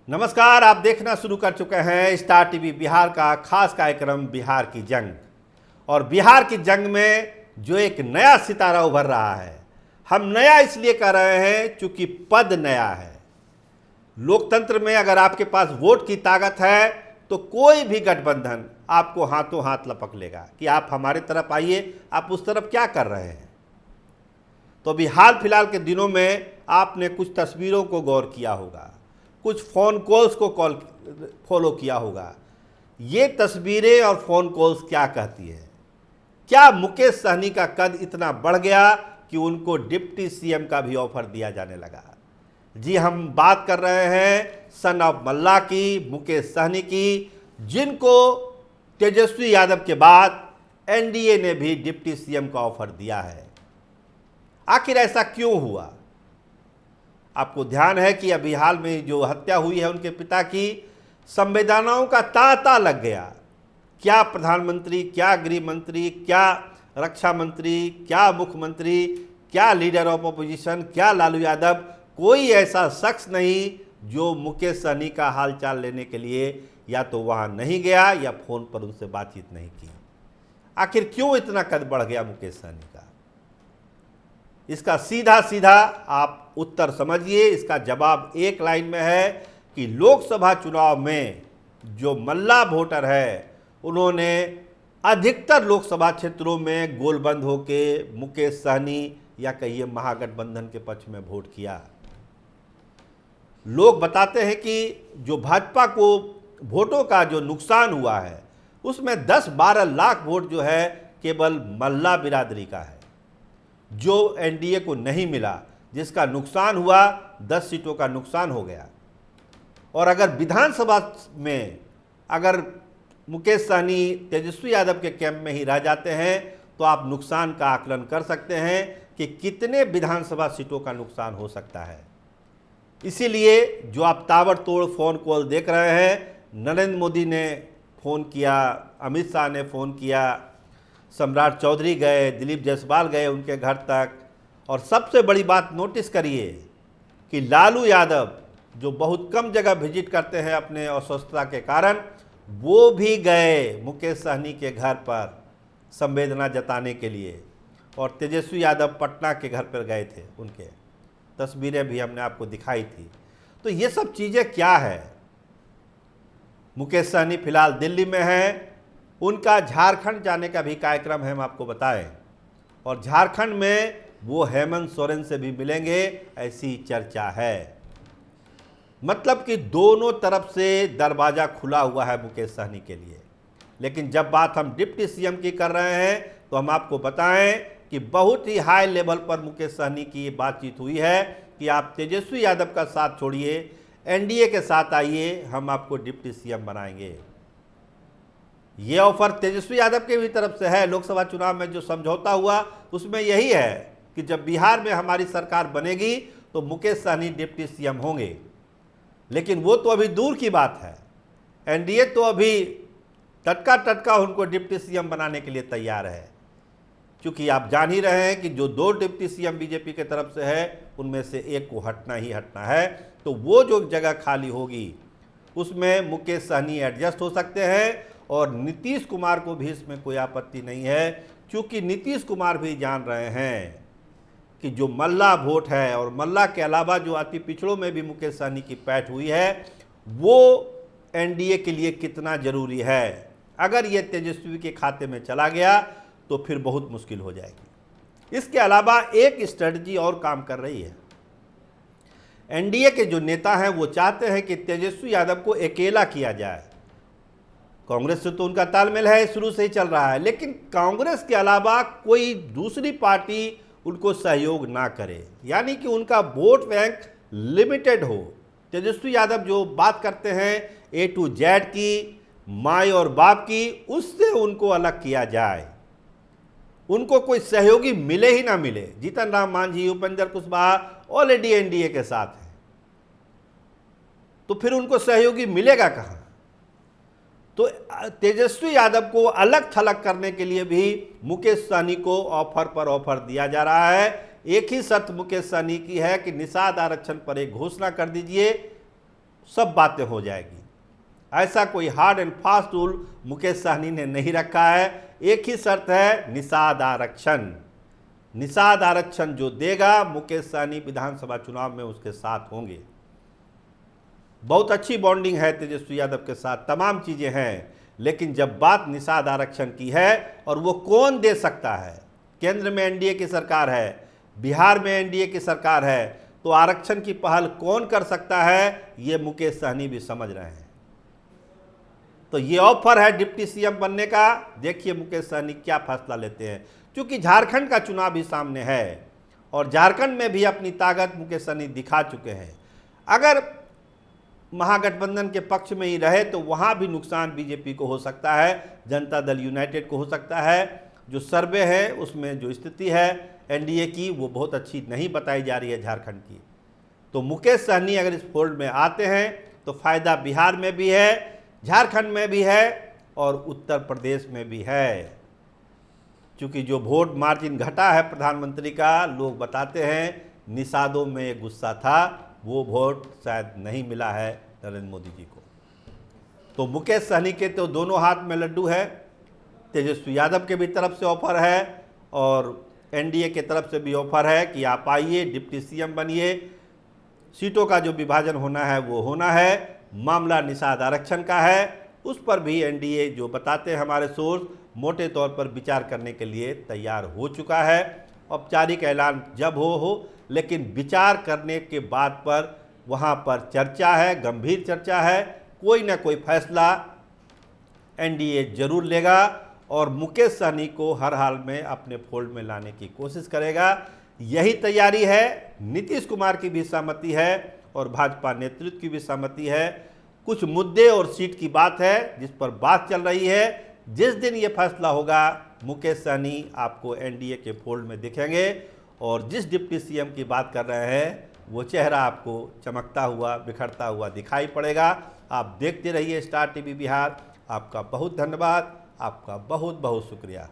नमस्कार, आप देखना शुरू कर चुके हैं स्टार टीवी बिहार का खास कार्यक्रम बिहार की जंग। और बिहार की जंग में जो एक नया सितारा उभर रहा है, हम नया इसलिए कह रहे हैं क्योंकि पद नया है। लोकतंत्र में अगर आपके पास वोट की ताकत है तो कोई भी गठबंधन आपको हाथों हाथ लपक लेगा कि आप हमारे तरफ आइए, आप उस तरफ क्या कर रहे हैं। तो अभी हाल फिलहाल के दिनों में आपने कुछ तस्वीरों को गौर किया होगा, कुछ फ़ोन कॉल्स को फॉलो किया होगा। ये तस्वीरें और फ़ोन कॉल्स क्या कहती है? क्या मुकेश सहनी का कद इतना बढ़ गया कि उनको डिप्टी सीएम का भी ऑफर दिया जाने लगा? जी, हम बात कर रहे हैं सन ऑफ मल्ला की, मुकेश सहनी की, जिनको तेजस्वी यादव के बाद एनडीए ने भी डिप्टी सीएम का ऑफर दिया है। आखिर ऐसा क्यों हुआ? आपको ध्यान है कि अभी हाल में जो हत्या हुई है उनके पिता की, संवेदनाओं का तांता लग गया। क्या प्रधानमंत्री, क्या गृह मंत्री, क्या रक्षा मंत्री, क्या मुख्यमंत्री, क्या लीडर ऑफ अपोजिशन, क्या लालू यादव, कोई ऐसा शख्स नहीं जो मुकेश सहनी का हालचाल लेने के लिए या तो वहां नहीं गया या फोन पर उनसे बातचीत नहीं की। आखिर क्यों इतना कद बढ़ गया मुकेश सहनी का? इसका सीधा सीधा आप उत्तर समझिए। इसका जवाब एक लाइन में है कि लोकसभा चुनाव में जो मल्ला वोटर है उन्होंने अधिकतर लोकसभा क्षेत्रों में गोलबंद होके मुकेश सहनी या कहिए महागठबंधन के पक्ष में वोट किया। लोग बताते हैं कि जो भाजपा को वोटों का जो नुकसान हुआ है उसमें 10-12 लाख वोट जो है केवल मल्ला बिरादरी का है, जो एनडीए को नहीं मिला, जिसका नुकसान हुआ 10 सीटों का नुकसान हो गया। और अगर विधानसभा में अगर मुकेश सहनी तेजस्वी यादव के कैंप में ही रह जाते हैं तो आप नुकसान का आकलन कर सकते हैं कि कितने विधानसभा सीटों का नुकसान हो सकता है। इसीलिए जो आप ताबड़तोड़ फ़ोन कॉल देख रहे हैं, नरेंद्र मोदी ने फ़ोन किया, अमित शाह ने फ़ोन किया, सम्राट चौधरी गए, दिलीप जायसवाल गए उनके घर तक। और सबसे बड़ी बात नोटिस करिए कि लालू यादव जो बहुत कम जगह विजिट करते हैं अपने अस्वस्थता के कारण, वो भी गए मुकेश सहनी के घर पर संवेदना जताने के लिए। और तेजस्वी यादव पटना के घर पर गए थे, उनके तस्वीरें भी हमने आपको दिखाई थी। तो ये सब चीज़ें क्या है? मुकेश सहनी फिलहाल दिल्ली में हैं, उनका झारखंड जाने का भी कार्यक्रम है, हम आपको बताएं। और झारखंड में वो हेमंत सोरेन से भी मिलेंगे, ऐसी चर्चा है। मतलब कि दोनों तरफ से दरवाज़ा खुला हुआ है मुकेश सहनी के लिए। लेकिन जब बात हम डिप्टी सीएम की कर रहे हैं तो हम आपको बताएं कि बहुत ही हाई लेवल पर मुकेश सहनी की बातचीत हुई है कि आप तेजस्वी यादव का साथ छोड़िए, एनडीए के साथ आइए, हम आपको डिप्टी सीएम बनाएंगे। ये ऑफर तेजस्वी यादव के भी तरफ से है। लोकसभा चुनाव में जो समझौता हुआ उसमें यही है कि जब बिहार में हमारी सरकार बनेगी तो मुकेश सहनी डिप्टी सीएम होंगे। लेकिन वो तो अभी दूर की बात है। एनडीए तो अभी टटका उनको डिप्टी सीएम बनाने के लिए तैयार है, क्योंकि आप जान ही रहे हैं कि जो 2 डिप्टी सीएम बीजेपी के तरफ से है उनमें से एक को हटना ही हटना है। तो वो जो जगह खाली होगी उसमें मुकेश सहनी एडजस्ट हो सकते हैं। और नीतीश कुमार को भी इसमें कोई आपत्ति नहीं है, क्योंकि नीतीश कुमार भी जान रहे हैं कि जो मल्ला वोट है और मल्ला के अलावा जो अति पिछड़ों में भी मुकेश सहनी की पैठ हुई है, वो एनडीए के लिए कितना ज़रूरी है। अगर ये तेजस्वी के खाते में चला गया तो फिर बहुत मुश्किल हो जाएगी। इसके अलावा एक स्ट्रेटजी और काम कर रही है। एनडीए के जो नेता हैं वो चाहते हैं कि तेजस्वी यादव को अकेला किया जाए। कांग्रेस से तो उनका तालमेल है, शुरू से ही चल रहा है, लेकिन कांग्रेस के अलावा कोई दूसरी पार्टी उनको सहयोग ना करे, यानी कि उनका वोट बैंक लिमिटेड हो। तेजस्वी यादव जो बात करते हैं ए टू जेड की, माई और बाप की, उससे उनको अलग किया जाए। उनको कोई सहयोगी मिले ही ना मिले। जीतन राम मांझी, उपेंद्र कुशवाहा ऑलरेडी एनडीए के साथ है, तो फिर उनको सहयोगी मिलेगा कहाँ? तो तेजस्वी यादव को अलग थलग करने के लिए भी मुकेश सहनी को ऑफर पर ऑफर दिया जा रहा है। एक ही शर्त मुकेश सहनी की है कि निषाद आरक्षण पर एक घोषणा कर दीजिए, सब बातें हो जाएगी। ऐसा कोई hard and fast rule Mukesh Sahni ने नहीं रखा है। एक ही शर्त है, निषाद आरक्षण। निषाद आरक्षण जो देगा, मुकेश सहनी विधानसभा चुनाव में उसके साथ होंगे। बहुत अच्छी बॉन्डिंग है तेजस्वी यादव के साथ, तमाम चीज़ें हैं, लेकिन जब बात निषाद आरक्षण की है, और वो कौन दे सकता है, केंद्र में एनडीए की सरकार है, बिहार में एनडीए की सरकार है, तो आरक्षण की पहल कौन कर सकता है, ये मुकेश सहनी भी समझ रहे हैं। तो ये ऑफर है डिप्टी सीएम बनने का। देखिए मुकेश सहनी क्या फैसला लेते हैं, क्योंकि झारखंड का चुनाव भी सामने है और झारखंड में भी अपनी ताकत मुकेश सहनी दिखा चुके हैं। अगर महागठबंधन के पक्ष में ही रहे तो वहाँ भी नुकसान बीजेपी को हो सकता है, जनता दल यूनाइटेड को हो सकता है। जो सर्वे है उसमें जो स्थिति है एनडीए की, वो बहुत अच्छी नहीं बताई जा रही है झारखंड की। तो मुकेश सहनी अगर इस फोल्ड में आते हैं तो फ़ायदा बिहार में भी है, झारखंड में भी है और उत्तर प्रदेश में भी है। क्योंकि जो वोट मार्जिन घटा है प्रधानमंत्री का, लोग बताते हैं निषादों में गुस्सा था, वो वोट शायद नहीं मिला है नरेंद्र मोदी जी को। तो मुकेश सहनी के तो दोनों हाथ में लड्डू है। तेजस्वी यादव के भी तरफ से ऑफर है और एनडीए के तरफ से भी ऑफर है कि आप आइए, डिप्टी सीएम बनिए, सीटों का जो विभाजन होना है वो होना है। मामला निषाद आरक्षण का है, उस पर भी एनडीए जो बताते हैं हमारे सोर्स, मोटे तौर पर विचार करने के लिए तैयार हो चुका है। औपचारिक ऐलान जब हो, लेकिन विचार करने के बाद पर वहाँ पर चर्चा है, गंभीर चर्चा है, कोई ना कोई फैसला एनडीए जरूर लेगा और मुकेश सहनी को हर हाल में अपने फोल्ड में लाने की कोशिश करेगा। यही तैयारी है। नीतीश कुमार की भी सहमति है और भाजपा नेतृत्व की भी सहमति है। कुछ मुद्दे और सीट की बात है जिस पर बात चल रही है। जिस दिन ये फैसला होगा, मुकेश सहनी आपको एनडीए के फोल्ड में दिखेंगे और जिस डिप्टी सीएम की बात कर रहे हैं वो चेहरा आपको चमकता हुआ, बिखरता हुआ दिखाई पड़ेगा। आप देखते रहिए स्टार टीवी बिहार। आपका बहुत धन्यवाद, आपका बहुत बहुत शुक्रिया।